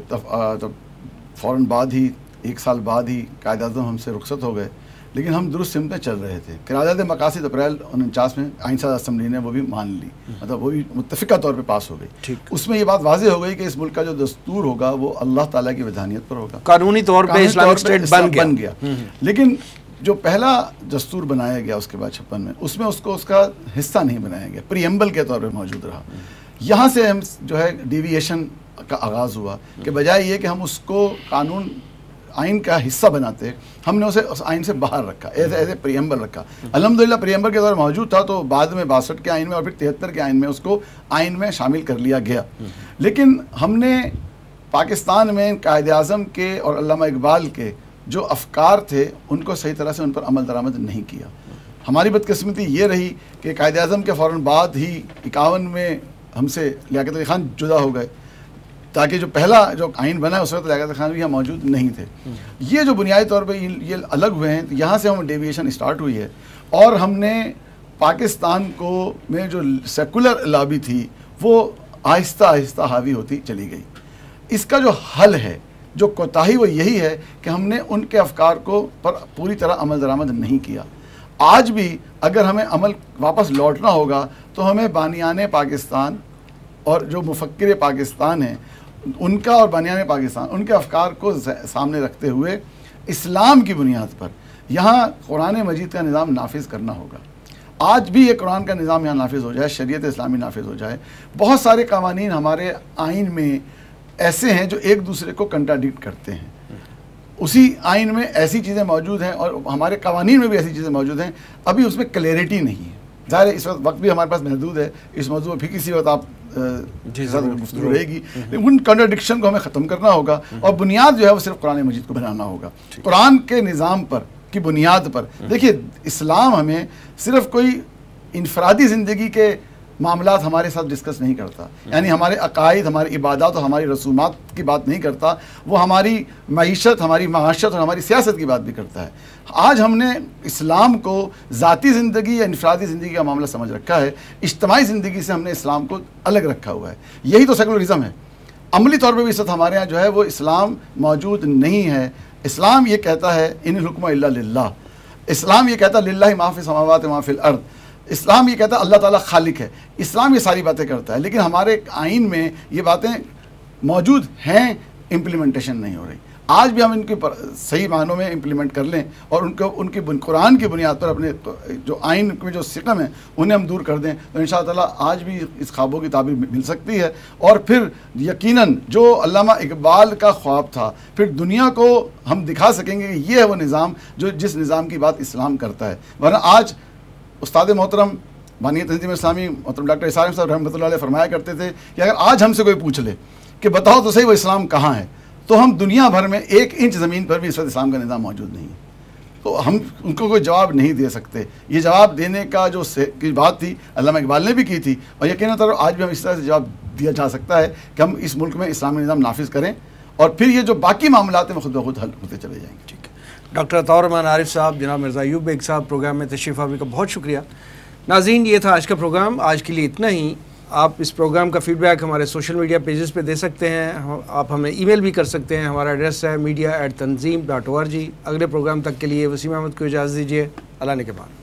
[SPEAKER 3] فوراً بعد ہی 1 سال بعد ہی قائد اعظم ہم سے رخصت ہو گئے، لیکن ہم درست سمت میں چل رہے تھے۔ قرارداد مقاصد اپریل 49 میں آئین ساز اسمبلی نے وہ بھی مان لی، مطلب وہ بھی متفقہ طور پہ پاس ہو گئی۔ اس میں یہ بات واضح ہو گئی کہ اس ملک کا جو دستور ہوگا وہ اللہ تعالیٰ کی ودانیت پر ہوگا،
[SPEAKER 2] قانونی طور پہ اسلامک اسٹیٹ بن گیا۔
[SPEAKER 3] لیکن جو پہلا دستور بنایا گیا اس کے بعد 56 میں، اس میں اس کو اس کا حصہ نہیں بنایا گیا، پریمبل کے طور پہ موجود رہا۔ یہاں سے ہم جو ہے ڈیویشن کا آغاز ہوا کہ بجائے یہ کہ ہم اس کو قانون آئین کا حصہ بناتے، ہم نے اسے اس آئین سے باہر رکھا، ایز اے پریمبل رکھا۔ الحمدللہ پریمبل کے طور موجود تھا، تو بعد میں 62 کے آئین میں اور پھر 73 کے آئین میں اس کو آئین میں شامل کر لیا گیا۔ لیکن ہم نے پاکستان میں قائد اعظم کے اور علامہ اقبال کے جو افکار تھے ان کو صحیح طرح سے ان پر عمل درآمد نہیں کیا۔ ہماری بدقسمتی یہ رہی کہ قائد اعظم کے فوراً بعد ہی 51 میں ہم سے لیاقت علی خان جدا ہو گئے، تاکہ جو پہلا جو آئین بنا ہے اس وقت لیاقت علی خان بھی یہاں موجود نہیں تھے۔ یہ جو بنیادی طور پہ یہ الگ ہوئے ہیں، یہاں سے ہم ڈیویشن اسٹارٹ ہوئی ہے، اور ہم نے پاکستان کو میں جو سیکولر لابی تھی وہ آہستہ آہستہ حاوی ہوتی چلی گئی۔ اس کا جو حل ہے، جو کوتاہی، وہ یہی ہے کہ ہم نے ان کے افکار کو پر پوری طرح عمل درآمد نہیں کیا۔ آج بھی اگر ہمیں عمل واپس لوٹنا ہوگا تو ہمیں بانیان پاکستان اور جو مفکر پاکستان ہیں ان کا اور بانیان پاکستان ان کے افکار کو سامنے رکھتے ہوئے اسلام کی بنیاد پر یہاں قرآن مجید کا نظام نافذ کرنا ہوگا۔ آج بھی یہ قرآن کا نظام یہاں نافذ ہو جائے، شریعت اسلامی نافذ ہو جائے۔ بہت سارے قوانین ہمارے آئین میں ایسے ہیں جو ایک دوسرے کو کنٹراڈکٹ کرتے ہیں، اسی آئین میں ایسی چیزیں موجود ہیں اور ہمارے قوانین میں بھی ایسی چیزیں موجود ہیں، ابھی اس میں کلیئرٹی نہیں ہے۔ ظاہر ہے اس وقت بھی ہمارے پاس محدود ہے، اس موضوع پھر کسی وقت آپ گفتگو رہے گی، ان کنٹراڈکشن کو ہمیں ختم کرنا ہوگا، اور بنیاد جو ہے وہ صرف قرآن مجید کو بنانا ہوگا، قرآن کے نظام پر کی بنیاد پر۔ دیکھیے اسلام ہمیں صرف کوئی انفرادی زندگی کے معاملات ہمارے ساتھ ڈسکس نہیں کرتا، یعنی ہمارے عقائد، ہماری عبادات اور ہماری رسومات کی بات نہیں کرتا، وہ ہماری معیشت، ہماری معاشت اور ہماری سیاست کی بات بھی کرتا ہے۔ آج ہم نے اسلام کو ذاتی زندگی یا انفرادی زندگی کا معاملہ سمجھ رکھا ہے، اجتماعی زندگی سے ہم نے اسلام کو الگ رکھا ہوا ہے۔ یہی تو سیکولرزم ہے۔ عملی طور پہ بھی اس وقت ہمارے ہاں جو ہے وہ اسلام موجود نہیں ہے۔ اسلام یہ کہتا ہے ان الحکم الا للہ، اسلام یہ کہتا ہے للہ ما فی السماوات و ما فی الارض، اسلام یہ کہتا ہے اللہ تعالیٰ خالق ہے۔ اسلام یہ ساری باتیں کرتا ہے، لیکن ہمارے آئین میں یہ باتیں موجود ہیں، امپلیمنٹیشن نہیں ہو رہی۔ آج بھی ہم ان کی صحیح معنوں میں امپلیمنٹ کر لیں اور ان کی قرآن کی بنیاد پر اپنے جو آئین میں جو سکم ہیں انہیں ہم دور کر دیں تو انشاءاللہ تعالیٰ آج بھی اس خوابوں کی تعبیر مل سکتی ہے. اور پھر یقیناً جو علامہ اقبال کا خواب تھا پھر دنیا کو ہم دکھا سکیں گے کہ یہ ہے وہ نظام جس نظام کی بات اسلام کرتا ہے. ورنہ آج استاد محترم بانی تنظیم اسلامی محترم ڈاکٹر اسحاق احمد صاحب رحمۃ اللہ علیہ فرمایا کرتے تھے کہ اگر آج ہم سے کوئی پوچھ لے کہ بتاؤ تو صحیح وہ اسلام کہاں ہے, تو ہم دنیا بھر میں 1 انچ زمین پر بھی اس وقت اسلام کا نظام موجود نہیں ہے. تو ہم ان کو کوئی جواب نہیں دے سکتے. یہ جواب دینے کا جو کی بات تھی علامہ اقبال نے بھی کی تھی, اور یقیناً طور آج بھی ہم اس طرح سے جواب دیا جا سکتا ہے کہ ہم اس ملک میں اسلامی نظام نافذ کریں اور پھر یہ جو باقی معاملات ہیں وہ خود بخود حل ہوتے چلے جائیں گے.
[SPEAKER 2] ٹھیک ہے. ڈاکٹر عطاء الرحمن عارف صاحب, جناب مرزا ایوب بیگ صاحب پروگرام میں تشریف آوری کا بہت شکریہ. ناظرین, یہ تھا آج کا پروگرام. آج کے لیے اتنا ہی. آپ اس پروگرام کا فیڈ بیک ہمارے سوشل میڈیا پیجز پہ دے سکتے ہیں. آپ ہمیں ای میل بھی کر سکتے ہیں. ہمارا ایڈریس ہے media@tanzeem.org. اگلے پروگرام تک کے لیے وسیم احمد کو اجازت دیجیے. اللہ نگہبان.